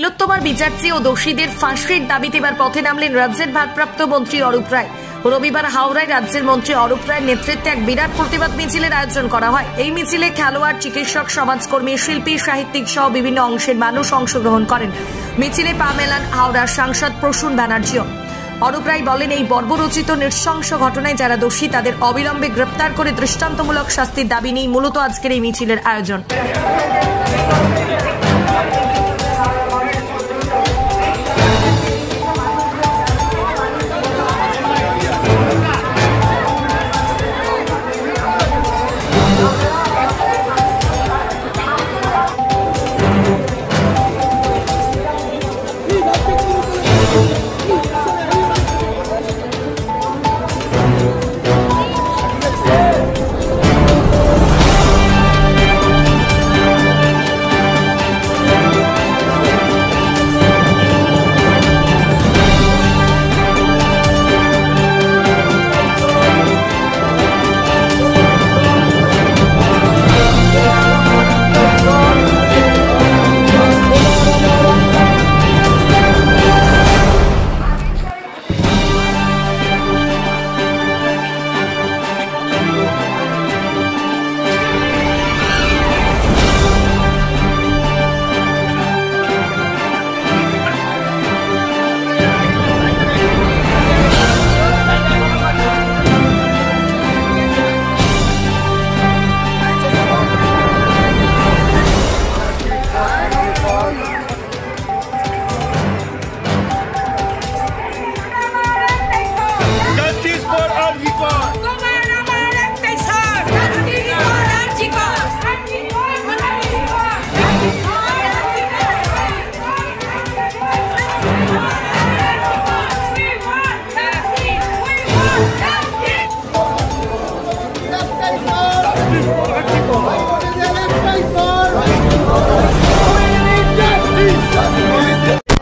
তিলোত্তমার বিচার চেয়ে ও দোষীদের ফাঁসির দাবিতে এবার পথে নামলেন রাজ্যের ভারপ্রাপ্ত মন্ত্রী অরূপ রায়। রবিবার হাওড়ায় রাজ্যের মন্ত্রী অরূপ রায়ের নেতৃত্বে এক বিরাট প্রতিবাদ মিছিলের আয়োজন করা হয়। এই মিছিলে খেলোয়াড়, চিকিৎসক, সমাজকর্মী, শিল্পী, সাহিত্যিক সহ বিভিন্ন অংশের মানুষ অংশগ্রহণ করেন। মিছিলে পা মেলান হাওড়ার সাংসদ প্রসূন ব্যানার্জিও। অরূপ রায় বলেন, এই বর্বরচিত নৃশংস ঘটনায় যারা দোষী তাদের অবিলম্বে গ্রেপ্তার করে দৃষ্টান্তমূলক শাস্তির দাবি নিয়ে মূলত আজকের এই মিছিলের আয়োজন।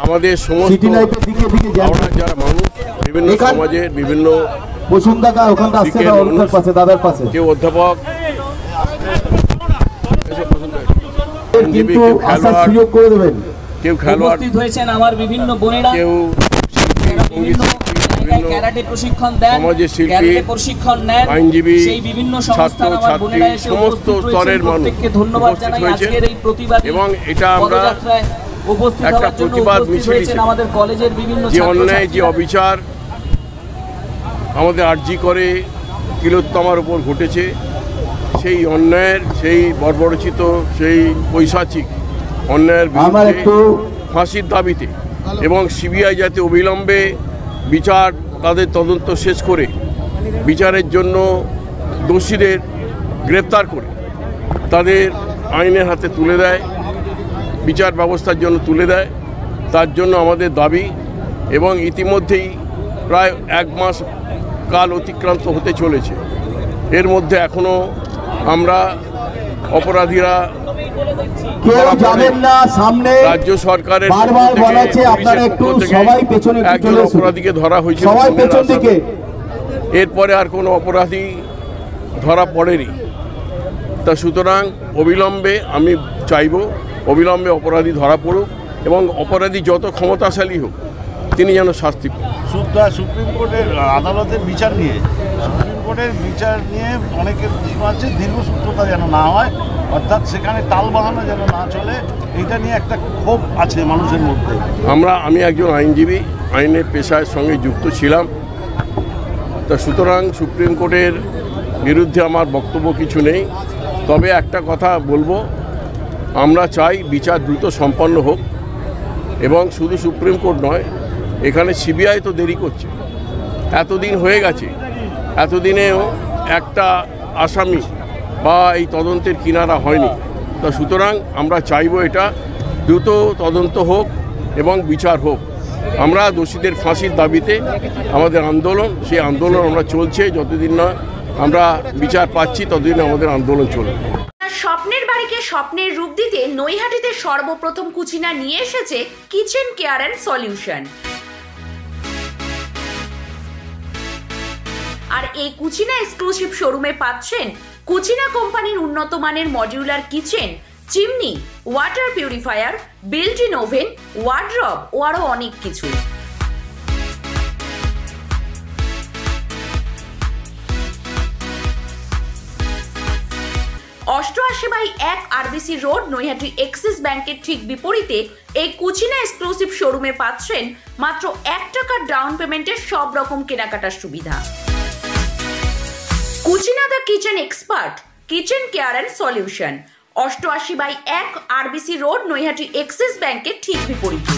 আমাদের সমস্ত যারা মানুষ বিভিন্ন সমাজের বিভিন্ন কেউ অধ্যাপক, কেউ খেলোয়াড়, কেউ সমাজের শিল্পী, আইনজীবী, ছাত্র ছাত্রী, সমস্ত স্তরের মানুষ উপস্থিত হয়েছে এবং এটা আমরা একটা প্রতিবাদ মিছিল, যে অন্যায়, যে অবিচার আমাদের আরজি করে তিলোত্তমার উপর ঘটেছে, সেই অন্যায়ের, সেই বর্বরচিত, সেই পৈশাচিক অন্যায়ের বিরুদ্ধে ফাঁসির দাবিতে এবং সিবিআই যাতে অবিলম্বে বিচার, তাদের তদন্ত শেষ করে বিচারের জন্য দোষীদের গ্রেপ্তার করে তাদের আইনের হাতে তুলে দেয়, বিচার ব্যবস্থার জন্য তুলে দেয়, তার জন্য আমাদের দাবি। এবং ইতিমধ্যেই প্রায় 1 মাস কাল অতিক্রান্ত হতে চলেছে। এর মধ্যে এখনও আমরা অপরাধীরা রাজ্য সরকারের একজন অপরাধীকে ধরা হয়েছে, এরপরে আর কোনো অপরাধী ধরা পড়েনি। তা সুতরাং অবিলম্বে আমি চাইব অবিলম্বে অপরাধী ধরা পড়ুক এবং অপরাধী যত ক্ষমতাশালী হোক তিনি যেন শাস্তি পান। সুপ্রিম কোর্টের আদালতের বিচার নিয়ে, সুপ্রিম কোর্টের বিচার নিয়ে অনেকের প্রশ্ন আছে, দীর্ঘসূত্রতা যেন না হয়, অর্থাৎ সেখানে টাল বাহানো যেন না চলে, এটা নিয়ে একটা ক্ষোভ আছে মানুষের মধ্যে। আমি একজন আইনজীবী, আইনের পেশার সঙ্গে যুক্ত ছিলাম। তা সুতরাং সুপ্রিম কোর্টের বিরুদ্ধে আমার বক্তব্য কিছু নেই, তবে একটা কথা বলবো, আমরা চাই বিচার দ্রুত সম্পন্ন হোক এবং শুধু সুপ্রিম কোর্ট নয়, এখানে সিবিআই তো দেরি করছে, এতদিন হয়ে গেছে, এতদিনেও একটা আসামি বা এই তদন্তের কিনারা হয়নি। তা সুতরাং আমরা চাইব এটা দ্রুত তদন্ত হোক এবং বিচার হোক। আমরা দোষীদের ফাঁসির দাবিতে আমাদের আন্দোলন, সেই আন্দোলন আমরা চলছে, যতদিন না আমরা বিচার পাচ্ছি ততদিন আমাদের আন্দোলন চলবে। স্বপ্নের বাড়িকে স্বপ্নের রূপ দিতে নৈহাটিতে সর্বপ্রথম কুচিনা নিয়ে এসেছে কিচেন কেয়ার অ্যান্ড সলিউশন। আর এই কুচিনা এক্সক্লুসিভ শোরুমে পাচ্ছেন কুচিনা কোম্পানির উন্নত মানের modular kitchen, chimney, water purifier, built in oven, wardrobe ও আরও অনেক কিছু। /1 আরবিসি রোড, নৈহাটি এক্সিস ব্যাংকের ঠিক বিপরীতে এই কুচিনা এক্সক্লুসিভ শোরুমে পাচ্ছেন মাত্র 1 টাকার ডাউন পেমেন্টের সব রকম কেনাকাটার সুবিধা। Cucina the kitchen expert, kitchen care and solution, /1 RBC road, Naihati Axis ব্যাংকের ঠিক বিপরীতে।